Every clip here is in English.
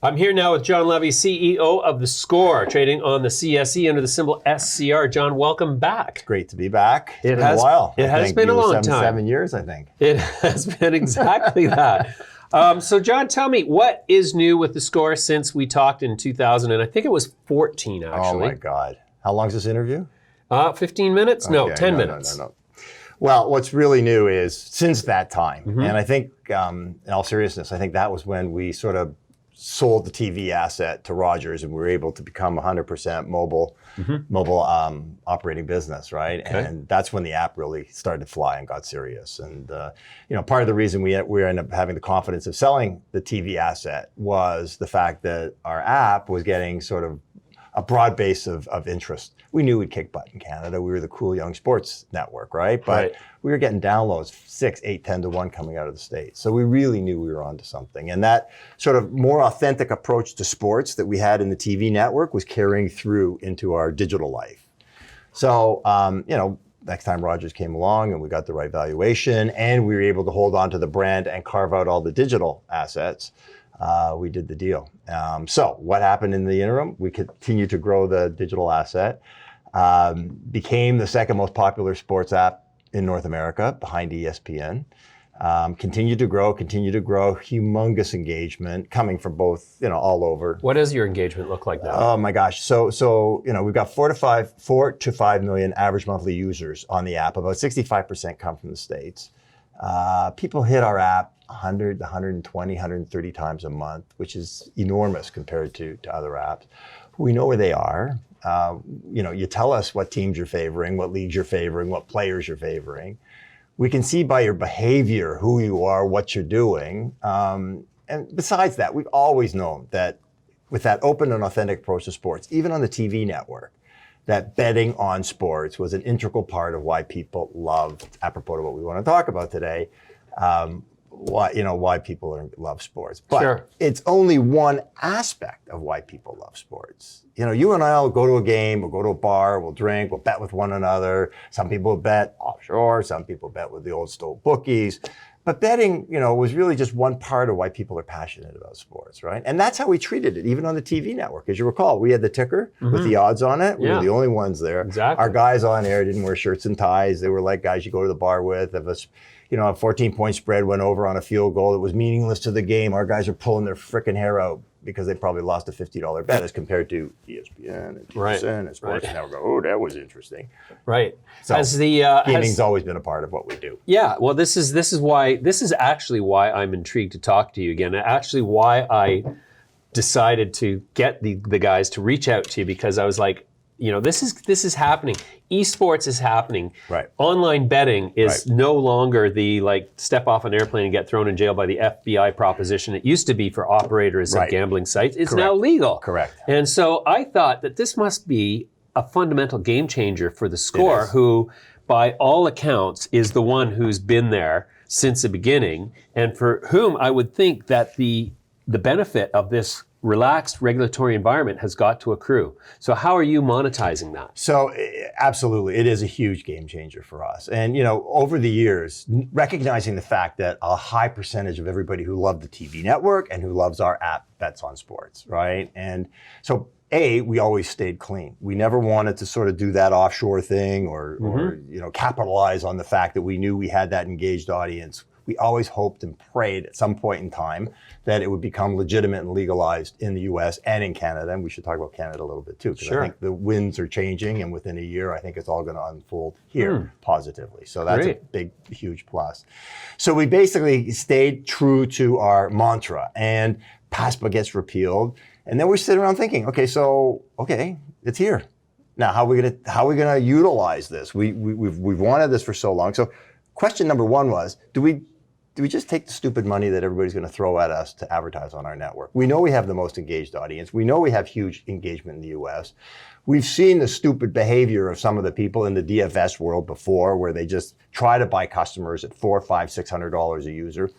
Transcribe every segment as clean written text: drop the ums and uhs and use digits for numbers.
I'm here now with John Levy, CEO of TheScore, trading on the CSE under the symbol SCR. John, welcome back. Great to be back. It It's been has, a while. It has been a long time. 7 years, I think. It has been exactly that. So, John, tell me, what is new with TheScore since we talked in 2000, and I think it was 14, actually. Oh, my God. How long is this interview? 15 minutes? No, Okay, 10 minutes. No. Well, what's really new is since that time, and I think, in all seriousness, I think that was when we sort of sold the TV asset to Rogers, and we were able to become 100% mobile operating business, right? Okay. And that's when the app really started to fly and got serious. And part of the reason we ended up having the confidence of selling the TV asset was the fact that our app was getting sort of a broad base of interest. We knew we'd kick butt in Canada. We were the cool young sports network, right? But we were getting downloads 6, 8, 10 to 1 coming out of the States. So we really knew we were onto something. And that sort of more authentic approach to sports that we had in the TV network was carrying through into our digital life. So, next time Rogers came along and we got the right valuation and we were able to hold on to the brand and carve out all the digital assets, we did the deal. So what happened in the interim? We continued to grow the digital asset, became the second most popular sports app in North America behind ESPN. Continued to grow, humongous engagement coming from both, all over. What does your engagement look like now? Oh my gosh. So we've got 4 to 5 million average monthly users on the app. About 65% come from the States. People hit our app 100, 120, 130 times a month, which is enormous compared to other apps. We know where they are. You tell us what teams you're favoring, what leagues you're favoring, what players you're favoring. We can see by your behavior who you are, what you're doing. And besides that, we've always known that with that open and authentic approach to sports, even on the TV network, that betting on sports was an integral part of why people loved, apropos to what we want to talk about today, why people love sports. But It's only one aspect of why people love sports. You and I will go to a game, we'll go to a bar, we'll drink, we'll bet with one another. Some people bet offshore, some people bet with the old stove bookies. But betting, was really just one part of why people are passionate about sports, right? And that's how we treated it, even on the TV network. As you recall, we had the ticker with the odds on it. We were the only ones there. Exactly. Our guys on air didn't wear shirts and ties. They were like guys you go to the bar with. If a 14-point spread went over on a field goal that was meaningless to the game, our guys are pulling their frickin' hair out because they probably lost a $50 bet as compared to ESPN and TSN and Sports Network. Oh, that was interesting. Right. So gaming's always been a part of what we do. Yeah. Well, this is actually why I'm intrigued to talk to you again. Actually, why I decided to get the guys to reach out to you, because I was like, this is happening. Esports is happening. Right. Online betting is no longer the step off an airplane and get thrown in jail by the FBI proposition it used to be for operators of gambling sites. It's now legal. Correct. And so I thought that this must be a fundamental game changer for TheScore, who, by all accounts, is the one who's been there since the beginning, and for whom I would think that the benefit of this relaxed regulatory environment has got to accrue. So how are you monetizing that? So absolutely, it is a huge game changer for us. And over the years, recognizing the fact that a high percentage of everybody who loved the TV network and who loves our app bets on sports, right? And so we always stayed clean. We never wanted to sort of do that offshore thing or capitalize on the fact that we knew we had that engaged audience. We always hoped and prayed at some point in time that it would become legitimate and legalized in the US and in Canada. And we should talk about Canada a little bit too, because I think the winds are changing, and within a year, I think it's all going to unfold here positively. So that's a big, huge plus. So we basically stayed true to our mantra, and PASPA gets repealed. And then we sit around thinking, okay, it's here. Now, how are we gonna utilize this? We've wanted this for so long. So question number one was, do we just take the stupid money that everybody's going to throw at us to advertise on our network? We know we have the most engaged audience. We know we have huge engagement in the US. We've seen the stupid behavior of some of the people in the DFS world before, where they just try to buy customers at $400, $500, $600 a user.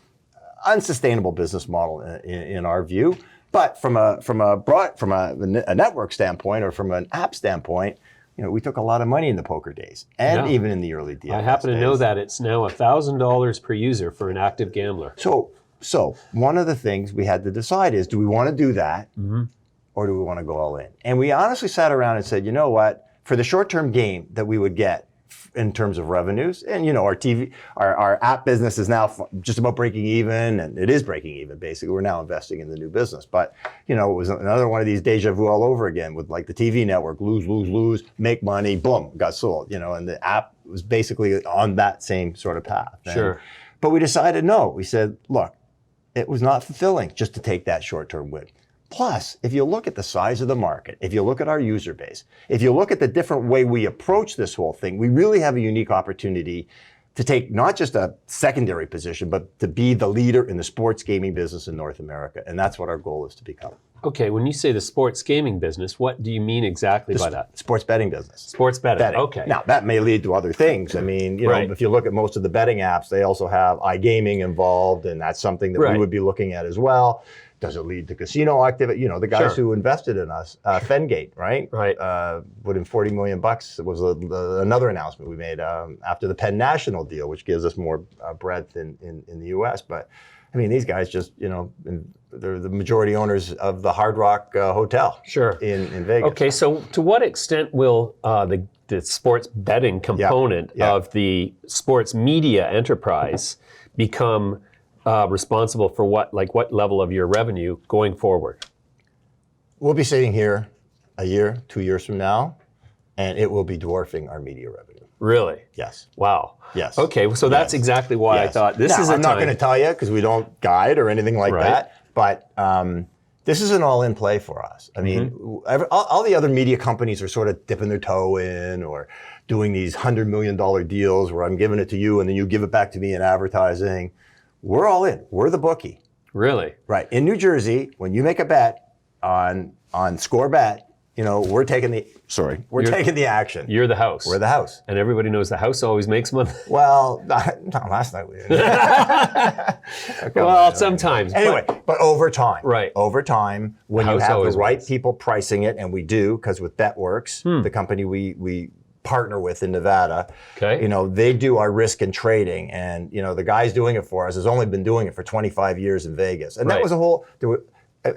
Unsustainable business model in our view. But from a network standpoint or from an app standpoint, we took a lot of money in the poker days and even in the early DFS I happen to know that it's now $1,000 per user for an active gambler. So So one of the things we had to decide is, do we want to do that or do we want to go all in? And we honestly sat around and said, you know what, for the short-term gain that we would get in terms of revenues, and our app business is now just about breaking even, and it is breaking even basically. We're now investing in the new business, but it was another one of these deja vu all over again with like the TV network, lose, make money, boom, got sold, and the app was basically on that same sort of path. Sure. But we decided no. We said, look, it was not fulfilling just to take that short-term win. Plus, if you look at the size of the market, if you look at our user base, if you look at the different way we approach this whole thing, we really have a unique opportunity to take not just a secondary position, but to be the leader in the sports gaming business in North America. And that's what our goal is to become. Okay, when you say the sports gaming business, what do you mean exactly by that? Sports betting business. Sports betting. Okay. Now, that may lead to other things. I mean, if you look at most of the betting apps, they also have iGaming involved, and that's something that we would be looking at as well. Does it lead to casino activity? The guys who invested in us, Fengate, right? Right. Put in $40 million was another announcement we made after the Penn National deal, which gives us more breadth in the U.S. But I mean, these guys just, they're the majority owners of the Hard Rock Hotel in Vegas. Okay, so to what extent will the sports betting component of the sports media enterprise become responsible for what level of your revenue going forward? We'll be sitting here a year, 2 years from now, and it will be dwarfing our media revenue. Really? Yes. Wow. Yes. Okay, so that's exactly why I thought this is a I'm not going to tell you because we don't guide or anything like that, but this is an all-in play for us. I mean, all the other media companies are sort of dipping their toe in or doing these $100 million deals where I'm giving it to you and then you give it back to me in advertising. We're all in. We're the bookie. Really? Right. In New Jersey, when you make a bet on SCORE Bet, we're taking the action. You're the house. We're the house. And everybody knows the house always makes money. Well, not last night we didn't. Sometimes. Anyway, but over time. Right. Over time, when you have the right people pricing it, and we do, because with BetWorks, the company we partner with in Nevada, they do our risk and trading, and the guys doing it for us has only been doing it for 25 years in Vegas, and that was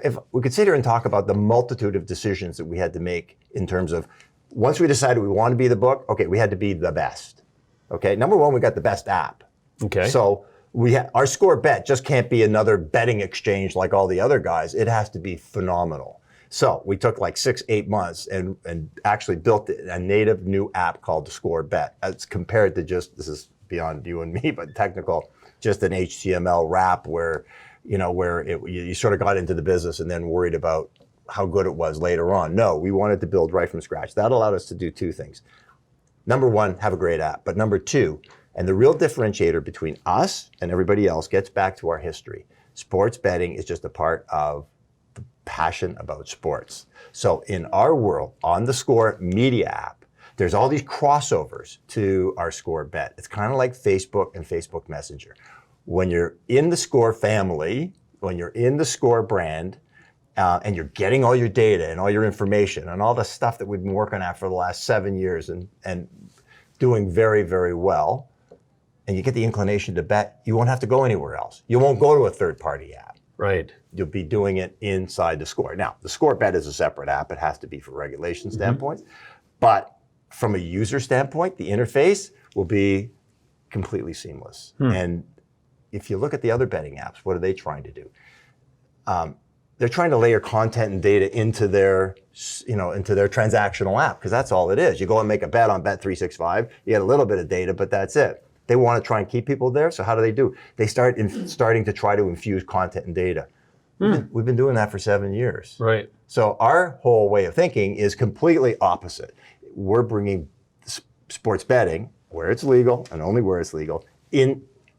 if we could sit here and talk about the multitude of decisions that we had to make in terms of once we decided we want to be the book, okay, we had to be the best. Okay, number one, we got the best app. Okay, so our SCORE Bet just can't be another betting exchange like all the other guys. It has to be phenomenal. So we took like 6-8 months and actually built a native new app called TheScore Bet. It's compared to this is beyond you and me, but technical, just an HTML wrap where you sort of got into the business and then worried about how good it was later on. No, we wanted to build right from scratch. That allowed us to do two things. Number one, have a great app. But number two, and the real differentiator between us and everybody else gets back to our history. Sports betting is just a part of the passion about sports. So in our world, on the SCORE media app, there's all these crossovers to our SCORE Bet. It's kind of like Facebook and Facebook Messenger. When you're in the SCORE family, when you're in the SCORE brand, and you're getting all your data and all your information and all the stuff that we've been working at for the last 7 years and doing very, very well, and you get the inclination to bet, you won't have to go anywhere else. You won't go to a third-party app. Right. You'll be doing it inside the SCORE. Now, the SCORE Bet is a separate app. It has to be for regulation standpoint. But from a user standpoint, the interface will be completely seamless. And if you look at the other betting apps, what are they trying to do? They're trying to layer content and data into their transactional app, because that's all it is. You go and make a bet on Bet365, you get a little bit of data, but that's it. They want to try and keep people there, so how do they do? They starting to try to infuse content and data. We've been doing that for 7 years. Right. So our whole way of thinking is completely opposite. We're bringing sports betting where it's legal and only where it's legal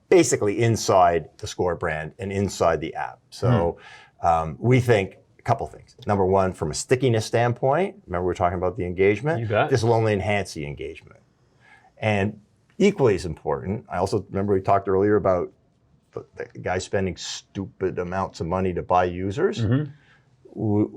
basically inside the SCORE brand and inside the app. So we think a couple things. Number one, from a stickiness standpoint, remember we were talking about the engagement? You bet. This will only enhance the engagement. And equally as important, I also remember we talked earlier about the guys spending stupid amounts of money to buy users.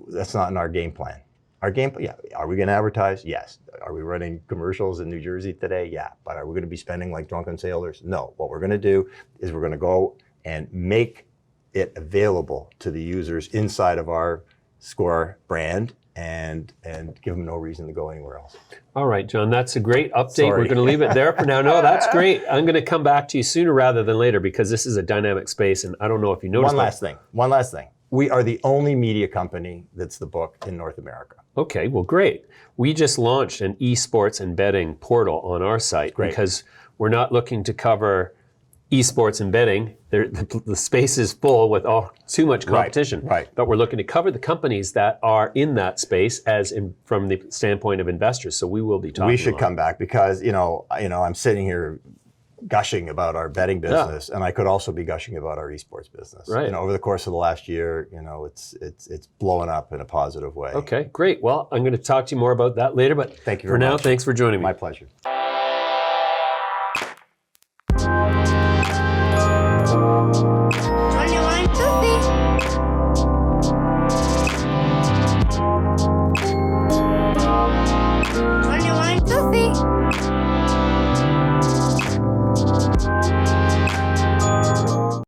That's not in our game plan. Our game plan, are we going to advertise? Yes. Are we running commercials in New Jersey today? Yeah. But are we going to be spending like drunken sailors? No. What we're going to do is we're going to go and make it available to the users inside of our Score brand and give them no reason to go anywhere else. All right, John, that's a great update. Sorry. We're going to leave it there for now. No, that's great. I'm going to come back to you sooner rather than later because this is a dynamic space, and I don't know if you noticed. One last thing. We are the only media company that's the book in North America. Okay, well, great. We just launched an esports and betting portal on our site because we're not looking to cover esports and betting. The space is full with too much competition. Right. But we're looking to cover the companies that are in that space from the standpoint of investors. So we will be talking. We should come back because I'm sitting here gushing about our betting business, and I could also be gushing about our esports business. Right. Over the course of the last year, it's blowing up in a positive way. Okay, great. Well, I'm going to talk to you more about that later. But thank you for very now, much. thanks for joining me. My pleasure.